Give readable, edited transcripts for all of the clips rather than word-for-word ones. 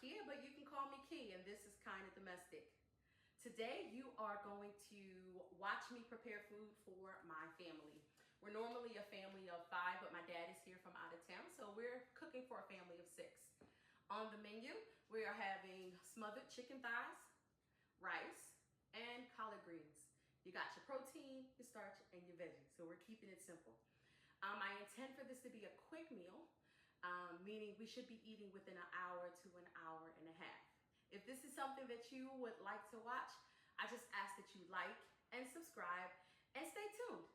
Kia, but you can call me Key, and this is Kind of Domestic. Today, you are going to watch me prepare food for my family. We're normally a family of 5, but my dad is here from out of town, so we're cooking for a family of 6. On the menu, we are having smothered chicken thighs, rice, and collard greens. You got your protein, your starch, and your veggies, so we're keeping it simple. I intend for this to be a quick meal, meaning we should be eating within an hour to an hour and a half. If this is something that you would like to watch, I just ask that you like and subscribe and stay tuned.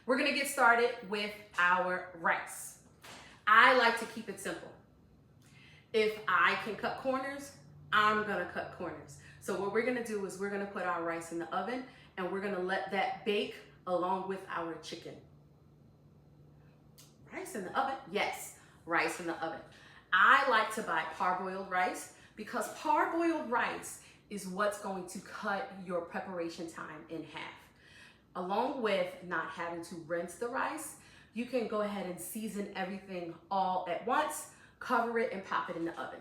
We're gonna get started with our rice. I like to keep it simple. If I can cut corners, I'm gonna cut corners. So what we're gonna do is we're gonna put our rice in the oven and we're gonna let that bake along with our chicken. Rice in the oven? Yes, rice in the oven. I like to buy parboiled rice because parboiled rice is what's going to cut your preparation time in half. Along with not having to rinse the rice, you can go ahead and season everything all at once, cover it, and pop it in the oven.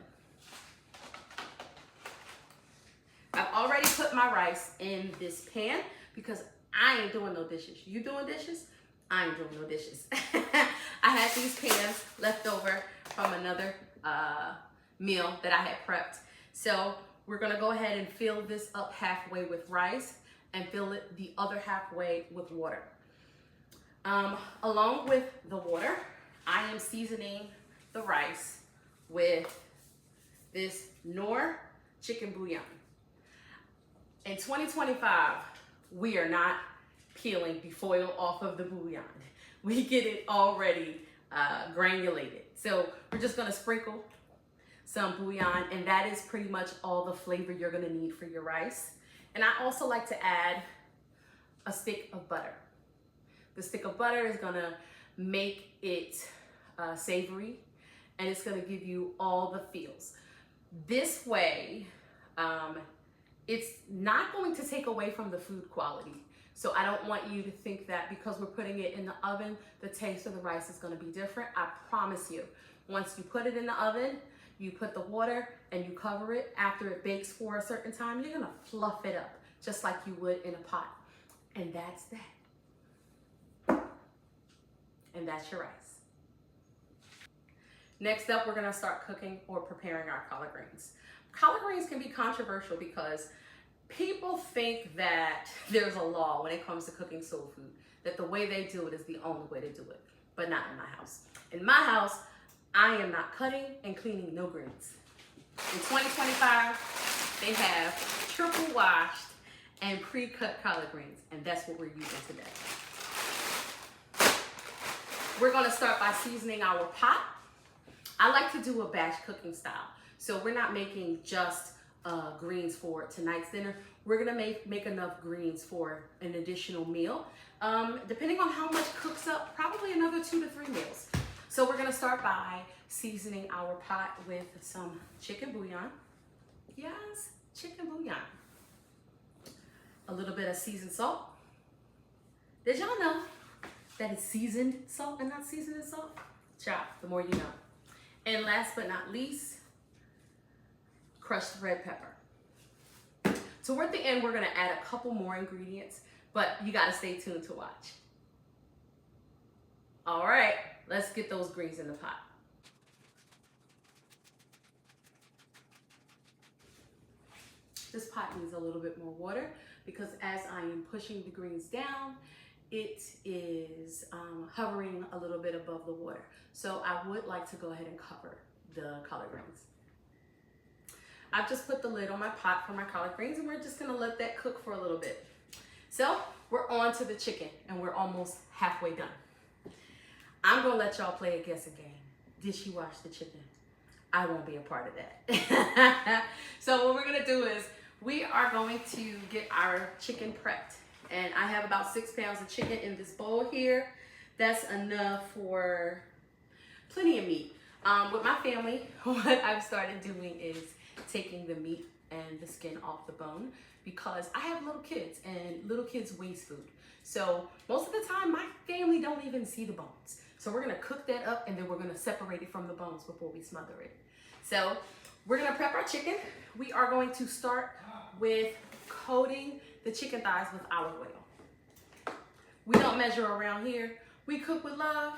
I've already put my rice in this pan because I ain't doing no dishes. You doing dishes? I ain't doing no dishes. I had these pans left over from another meal that I had prepped. So we're gonna go ahead and fill this up halfway with rice and fill it the other halfway with water. Along with the water, I am seasoning the rice with this Knorr chicken bouillon. In 2025, we are not peeling the foil off of the bouillon. We get it already granulated. So we're just gonna sprinkle some bouillon, and that is pretty much all the flavor you're gonna need for your rice. And I also like to add a stick of butter. The stick of butter is gonna make it savory, and it's gonna give you all the feels. This way, it's not going to take away from the food quality. So I don't want you to think that because we're putting it in the oven, the taste of the rice is gonna be different. I promise you, once you put it in the oven, you put the water and you cover it. After it bakes for a certain time, you're gonna fluff it up just like you would in a pot. And that's that. And that's your rice. Next up, we're gonna start cooking or preparing our collard greens. Collard greens can be controversial because people think that there's a law when it comes to cooking soul food, that the way they do it is the only way to do it, but not in my house. In my house, I am not cutting and cleaning no greens. In 2025, they have triple washed and pre-cut collard greens, and that's what we're using today. We're gonna start by seasoning our pot. I like to do a batch cooking style. So we're not making just greens for tonight's dinner. We're gonna make enough greens for an additional meal. Depending on how much cooks up, probably another 2 to 3 meals. So we're gonna start by seasoning our pot with some chicken bouillon. Yes, chicken bouillon. A little bit of seasoned salt. Did y'all know that it's seasoned salt and not seasoned salt? Child, the more you know. And last but not least, crushed red pepper. Toward the end, we're gonna add a couple more ingredients, but you gotta stay tuned to watch. All right, let's get those greens in the pot. This pot needs a little bit more water because as I am pushing the greens down, it is hovering a little bit above the water. So I would like to go ahead and cover the collard greens. I've just put the lid on my pot for my collard greens, and we're just gonna let that cook for a little bit. So we're on to the chicken, and we're almost halfway done. I'm gonna let y'all play a guessing game. Did she wash the chicken? I won't be a part of that. So what we're gonna do is we are going to get our chicken prepped. And I have about 6 pounds of chicken in this bowl here. That's enough for plenty of meat. With my family, what I've started doing is taking the meat and the skin off the bone because I have little kids and little kids waste food. So most of the time, my family don't even see the bones. So we're gonna cook that up and then we're gonna separate it from the bones before we smother it. So we're gonna prep our chicken. We are going to start with coating the chicken thighs with olive oil. We don't measure around here. We cook with love.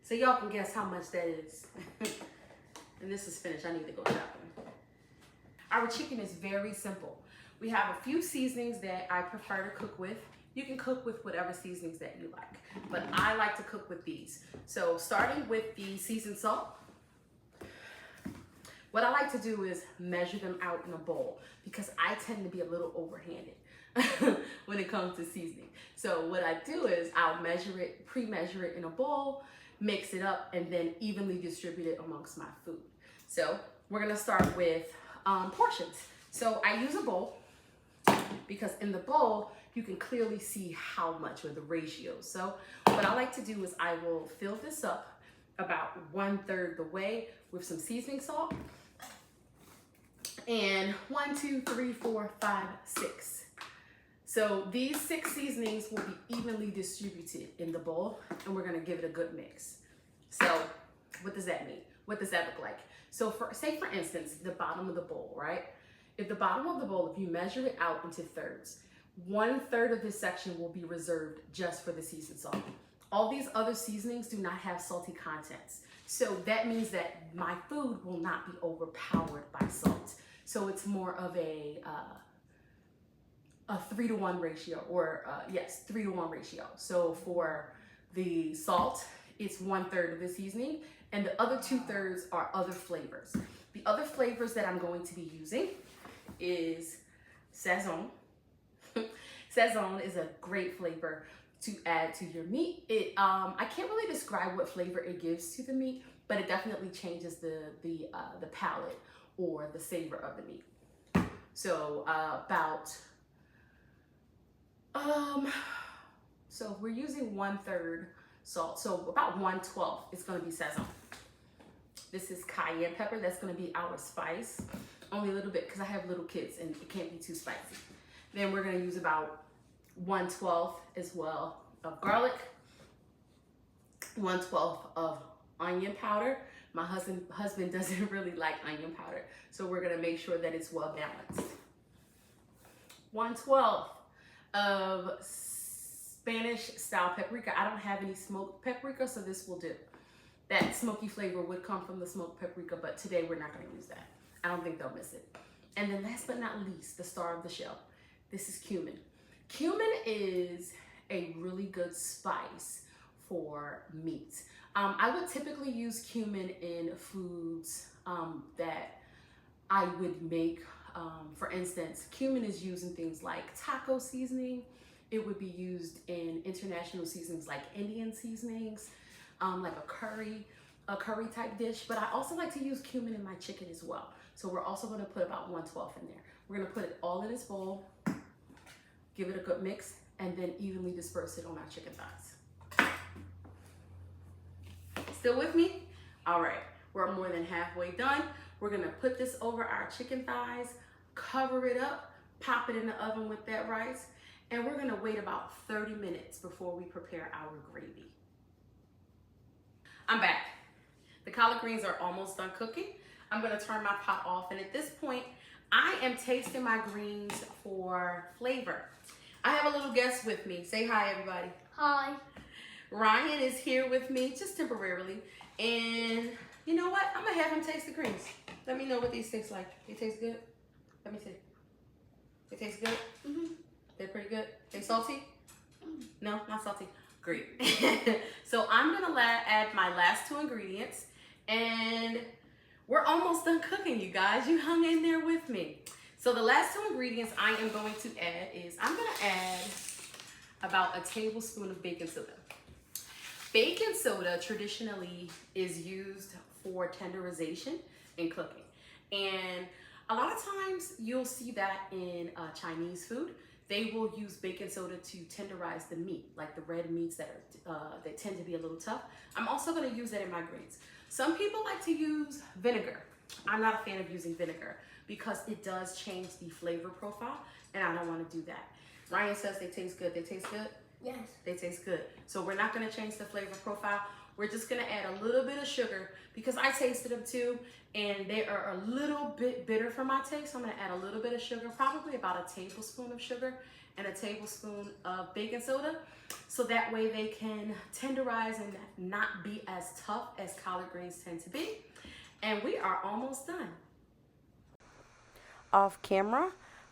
So y'all can guess how much that is. And this is finished. I need to go shopping. Our chicken is very simple. We have a few seasonings that I prefer to cook with. You can cook with whatever seasonings that you like, but I like to cook with these. So starting with the seasoned salt, what I like to do is measure them out in a bowl because I tend to be a little overhanded when it comes to seasoning. So what I do is I'll measure it, pre-measure it in a bowl, mix it up, and then evenly distribute it amongst my food. So we're gonna start with portions. So I use a bowl because in the bowl, you can clearly see how much or the ratio. So what I like to do is I will fill this up about 1/3 the way with some seasoning salt. And 1, 2, 3, 4, 5, 6. So these 6 seasonings will be evenly distributed in the bowl, and we're gonna give it a good mix. So what does that mean? What does that look like? So say for instance, the bottom of the bowl, right? If the bottom of the bowl, if you measure it out into thirds, 1/3 of this section will be reserved just for the seasoned salt. All these other seasonings do not have salty contents. So that means that my food will not be overpowered by salt. So it's more of a 3-to-1 ratio, or yes, 3-to-1 ratio. So for the salt, it's 1/3 of the seasoning, and the other 2/3 are other flavors. The other flavors that I'm going to be using is sazon. Sazon is a great flavor to add to your meat. I can't really describe what flavor it gives to the meat, but it definitely changes the palate or the savor of the meat. So so we're using 1/3 salt, so about 1/12 is going to be sazon. This is cayenne pepper. That's going to be our spice, only a little bit because I have little kids and it can't be too spicy. Then we're going to use about 1/12 as well of garlic, 1/12 of onion powder. My husband doesn't really like onion powder, so we're gonna make sure that it's well balanced. 1/12 of Spanish style paprika. I don't have any smoked paprika, so this will do. That smoky flavor would come from the smoked paprika, but today we're not gonna use that. I don't think they'll miss it. And then last but not least, the star of the show. This is cumin. Cumin is a really good spice for meat. I would typically use cumin in foods that I would make. For instance, cumin is used in things like taco seasoning. It would be used in international seasonings like Indian seasonings, like a curry type dish. But I also like to use cumin in my chicken as well. So we're also gonna put about 1/12 in there. We're gonna put it all in this bowl, give it a good mix, and then evenly disperse it on our chicken thighs. Still with me? All right, we're more than halfway done. We're gonna put this over our chicken thighs, cover it up, pop it in the oven with that rice, and we're gonna wait about 30 minutes before we prepare our gravy. I'm back. The collard greens are almost done cooking. I'm gonna turn my pot off, and at this point, I am tasting my greens for flavor. I have a little guest with me. Say hi, everybody. Hi. Ryan is here with me, just temporarily. And you know what? I'm gonna have him taste the greens. Let me know what these taste like. They taste good? Let me see. They taste good? Mm-hmm. They're pretty good? They salty? No, not salty. Great. So I'm gonna add my last 2 ingredients, And we're almost done cooking, you guys. You hung in there with me. So the last two ingredients I am going to add is I'm going to add about a tablespoon of baking soda. Baking soda traditionally is used for tenderization in cooking. And a lot of times you'll see that in Chinese food. They will use baking soda to tenderize the meat, like the red meats that tend to be a little tough. I'm also going to use that in my greens. Some people like to use vinegar. I'm not a fan of using vinegar because it does change the flavor profile, and I don't want to do that. Ryan says they taste good. They taste good? Yes. They taste good. So we're not going to change the flavor profile. We're just going to add a little bit of sugar because I tasted them too, and they are a little bit bitter for my taste. So I'm going to add a little bit of sugar, probably about a tablespoon of sugar and a tablespoon of baking soda. So that way they can tenderize and not be as tough as collard greens tend to be. And we are almost done. Off camera,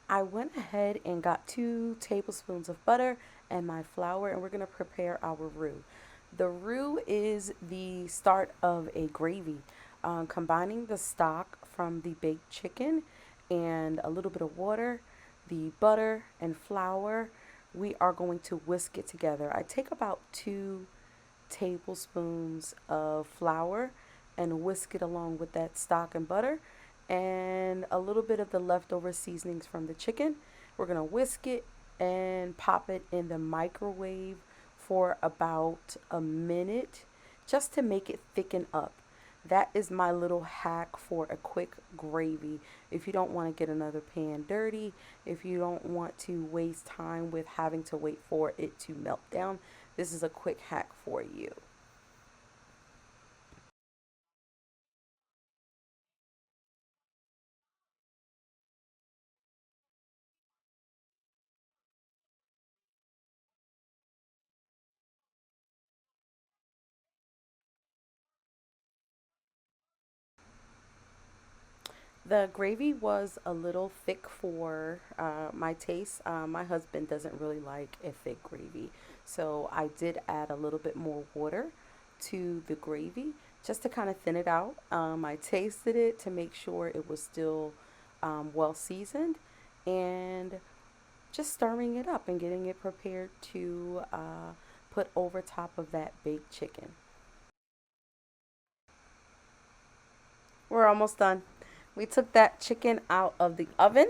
I went ahead and got 2 tablespoons of butter and my flour, and we're going to prepare our roux. The roux is the start of a gravy, combining the stock from the baked chicken and a little bit of water, the butter and flour. We are going to whisk it together. I take about 2 tablespoons of flour and whisk it along with that stock and butter and a little bit of the leftover seasonings from the chicken. We're going to whisk it and pop it in the microwave for about a minute just to make it thicken up. That is my little hack for a quick gravy. If you don't want to get another pan dirty, if you don't want to waste time with having to wait for it to melt down, this is a quick hack for you. The gravy was a little thick for my taste. My husband doesn't really like a thick gravy, so I did add a little bit more water to the gravy just to kind of thin it out. I tasted it to make sure it was still well seasoned, and just stirring it up and getting it prepared to put over top of that baked chicken. We're almost done. We took that chicken out of the oven,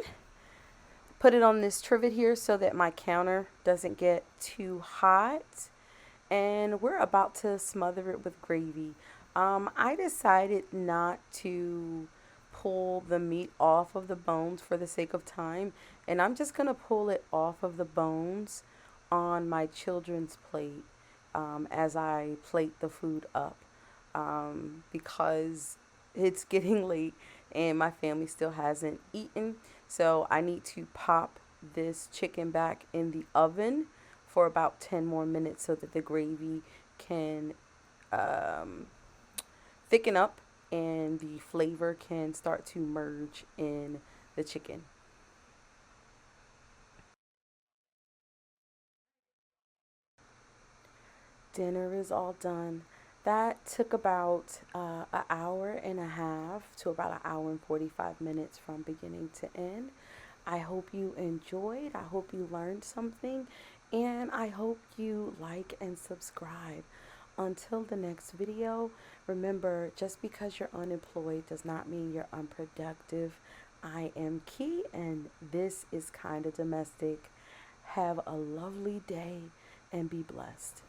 put it on this trivet here so that my counter doesn't get too hot, and we're about to smother it with gravy. I decided not to pull the meat off of the bones for the sake of time, and I'm just going to pull it off of the bones on my children's plate as I plate the food up because it's getting late and my family still hasn't eaten. So I need to pop this chicken back in the oven for about 10 more minutes so that the gravy can thicken up and the flavor can start to merge in the chicken. Dinner is all done. That took about an hour and a half to about an hour and 45 minutes from beginning to end. I hope you enjoyed. I hope you learned something. And I hope you like and subscribe. Until the next video, remember, just because you're unemployed does not mean you're unproductive. I am Key, and this is Kinda Domestic. Have a lovely day and be blessed.